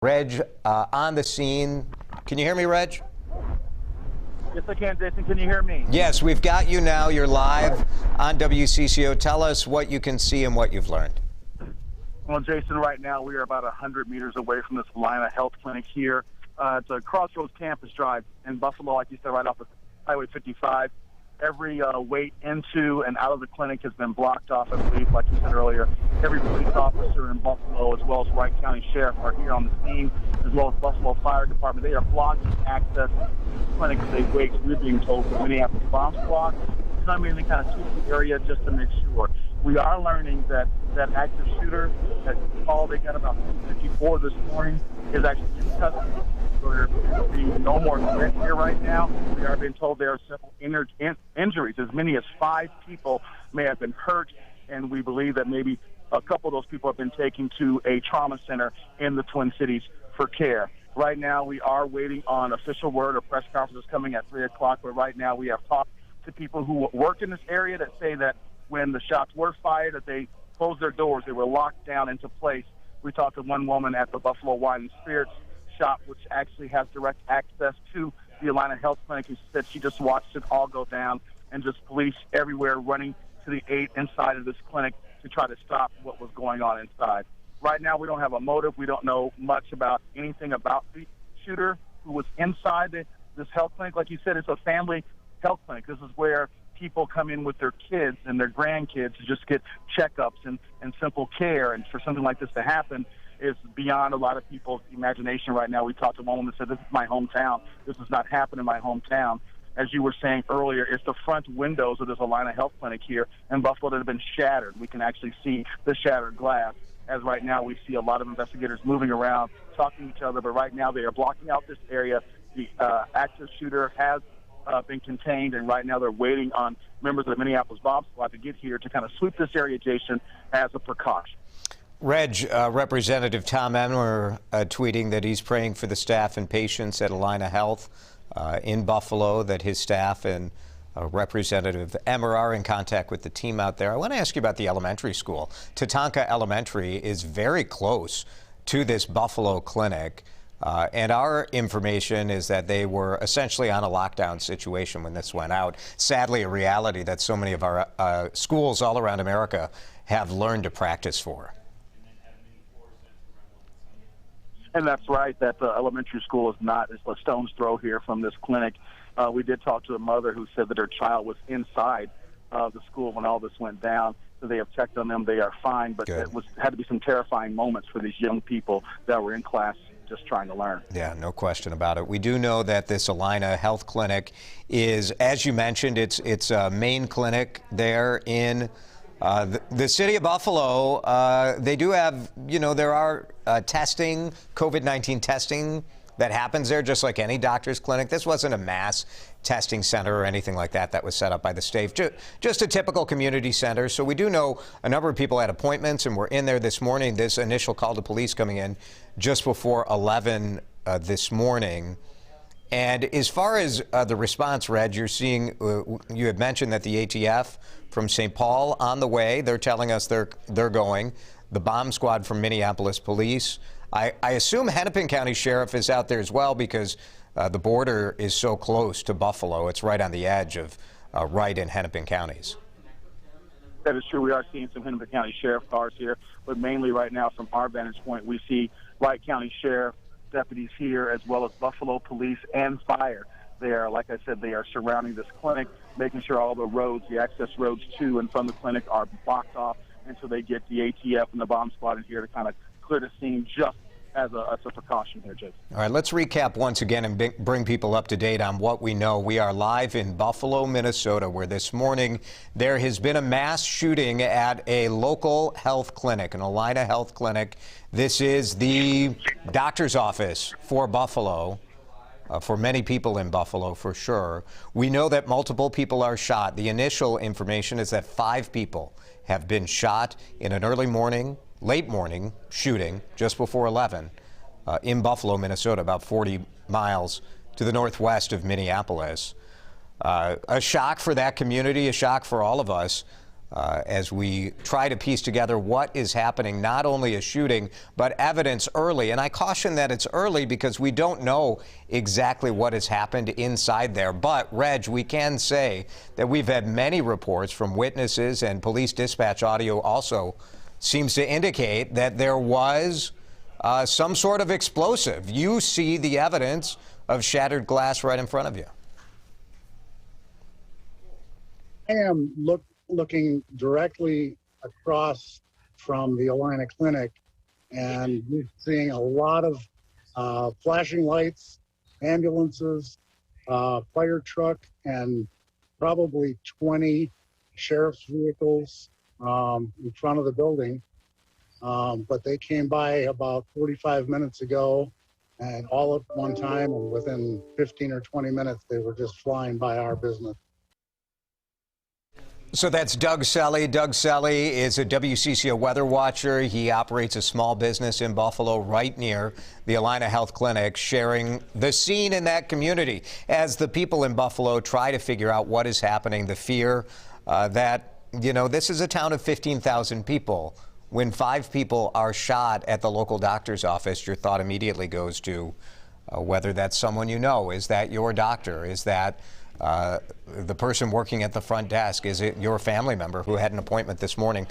Reg, on the scene. Can you hear me, Reg? Yes, I can, Jason. Can you hear me? Yes, we've got you now. You're live on WCCO. Tell us what you can see and what you've learned. Well, Jason, right now we are about 100 meters away from this Allina Health clinic here. It's a Crossroads Campus Drive in Buffalo, like you said, right off of Highway 55. Every way into and out of the clinic has been blocked off, I believe, like you said earlier. Every police officer in Buffalo, as well as Reg County Sheriff, are here on the scene, as well as Buffalo Fire Department. They are blocking access to the clinic as they wait. We're being told the Minneapolis Bomb Squad is coming in and kind of sweep the area just to make sure. We are learning that that active shooter, that call they got about 2:54 this morning, is actually in custody. So there being no more threat here right now. We are being told there are several injuries. As many as 5 people may have been hurt, and we believe that maybe a couple of those people have been taken to a trauma center in the Twin Cities for care. Right now, we are waiting on official word. A press conference is coming at 3 o'clock, but right now we have talked to people who work in this area that say that when the shots were fired, that they closed their doors, they were locked down into place. We talked to one woman at the Buffalo Wine and Spirits shop, which actually has direct access to the Allina Health Clinic, and she said she just watched it all go down and just police everywhere running to the aid inside of this clinic to try to stop what was going on inside. Right now, we don't have a motive. We don't know much about anything about the shooter who was inside this health clinic. Like you said, it's a family health clinic. This is where people come in with their kids and their grandkids to just get checkups and simple care. And for something like this to happen is beyond a lot of people's imagination right now. We talked to a woman that said, "This is my hometown. This does not happen in my hometown." As you were saying earlier, it's the front windows of this Allina Health Clinic here in Buffalo that have been shattered. We can actually see the shattered glass. As right now, we see a lot of investigators moving around, talking to each other, but right now they are blocking out this area. The active shooter has been contained, and right now they're waiting on members of the Minneapolis Bomb Squad to get here to kind of sweep this area, Jason, as a precaution. Reg, Representative Tom Emmer tweeting that he's praying for the staff and patients at Allina Health in Buffalo, that his staff and Representative Emmer are in contact with the team out there. I want to ask you about the elementary school. Tatanka Elementary is very close to this Buffalo clinic. And our information is that they were essentially on a lockdown situation when this went out. Sadly, a reality that so many of our schools all around America have learned to practice for. And that's right, that the elementary school is not, it's a stone's throw here from this clinic. We did talk to a mother who said that her child was inside the school when all this went down. So they have checked on them. They are fine, but it had to be some terrifying moments for these young people that were in class just trying to learn. Yeah, no question about it. We do know that this Allina Health Clinic is, as you mentioned, it's a main clinic there in the city of Buffalo. They do have, there are testing, COVID-19 testing that happens there, just like any doctor's clinic. This wasn't a mass testing center or anything like that that was set up by the state, just a typical community center. So we do know a number of people had appointments and were in there this morning. This initial call to police coming in just before 11 this morning. And as far as the response, Reg, you're seeing, you had mentioned that the ATF from St. Paul on the way. They're telling us they're going. The bomb squad from Minneapolis Police. I assume Hennepin County Sheriff is out there as well, because the border is so close to Buffalo. It's right on the edge of Wright and Hennepin counties. That is true. We are seeing some Hennepin County Sheriff cars here, but mainly right now from our vantage point, we see Wright County Sheriff deputies here, as well as Buffalo Police and Fire. They are, like I said, they are surrounding this clinic, making sure all the roads, the access roads to and from the clinic are blocked off until they get the ATF and the bomb squad in here to kind of clear the scene just as a precaution here, Jason. All right, let's recap once again and bring people up to date on what we know. We are live in Buffalo, Minnesota, where this morning there has been a mass shooting at a local health clinic, an Allina Health Clinic. This is the doctor's office for Buffalo, for many people in Buffalo, for sure. We know that multiple people are shot. The initial information is that 5 people have been shot in an late morning shooting just before 11 in Buffalo, Minnesota, about 40 miles to the northwest of Minneapolis. A shock for that community, a shock for all of us. as we try to piece together what is happening, not only a shooting, but evidence early. And I caution that it's early because we don't know exactly what has happened inside there. But, Reg, we can say that we've had many reports from witnesses, and police dispatch audio also seems to indicate that there was some sort of explosive. You see the evidence of shattered glass right in front of you. I am looking directly across from the Allina Clinic, and we're seeing a lot of flashing lights, ambulances, fire truck, and probably 20 sheriff's vehicles in front of the building. But they came by about 45 minutes ago, and all at one time, and within 15 or 20 minutes, they were just flying by our business. So that's Doug Selly. Doug Selly is a WCCO weather watcher. He operates a small business in Buffalo right near the Allina Health Clinic, sharing the scene in that community as the people in Buffalo try to figure out what is happening. The fear that, you know, this is a town of 15,000 people. When 5 people are shot at the local doctor's office, your thought immediately goes to whether that's someone you know. Is that your doctor? Is that the person working at the front desk? Is it your family member who had an appointment this morning?